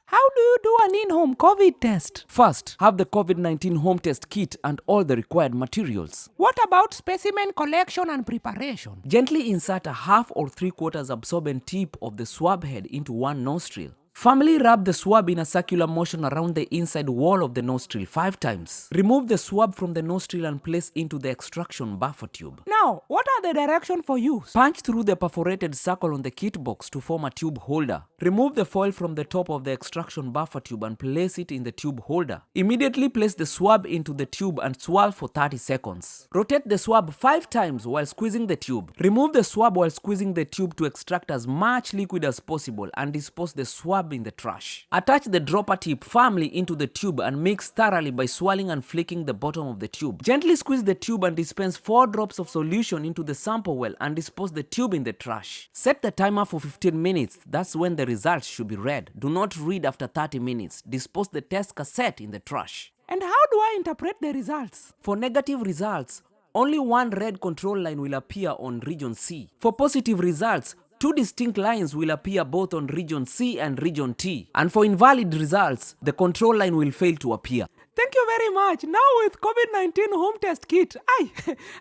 How do you do an in-home COVID test? First, have the COVID-19 home test kit and all the required materials. What about specimen collection and preparation? Gently insert a half or 3/4 absorbent tip of the swab head into one nostril. Firmly rub the swab in a circular motion around the inside wall of the nostril 5 times. Remove the swab from the nostril and place into the extraction buffer tube. Now, what are the directions for use? Punch through the perforated circle on the kit box to form a tube holder. Remove the foil from the top of the extraction buffer tube and place it in the tube holder. Immediately place the swab into the tube and swirl for 30 seconds. Rotate the swab 5 times while squeezing the tube. Remove the swab while squeezing the tube to extract as much liquid as possible and dispose the swab in the trash. Attach the dropper tip firmly into the tube and mix thoroughly by swirling and flicking the bottom of the tube. Gently squeeze the tube and dispense 4 drops of solution into the sample well and dispose the tube in the trash. Set the timer for 15 minutes. That's when the results should be read. Do not read after 30 minutes. Dispose the test cassette in the trash. And how do I interpret the results? For negative results, only one red control line will appear on region C. For positive results, 2 distinct lines will appear both on region C and region T. And for invalid results, the control line will fail to appear. Thank you very much. Now with COVID-19 home test kit,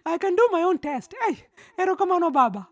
I can do my own test. Erokamano baba.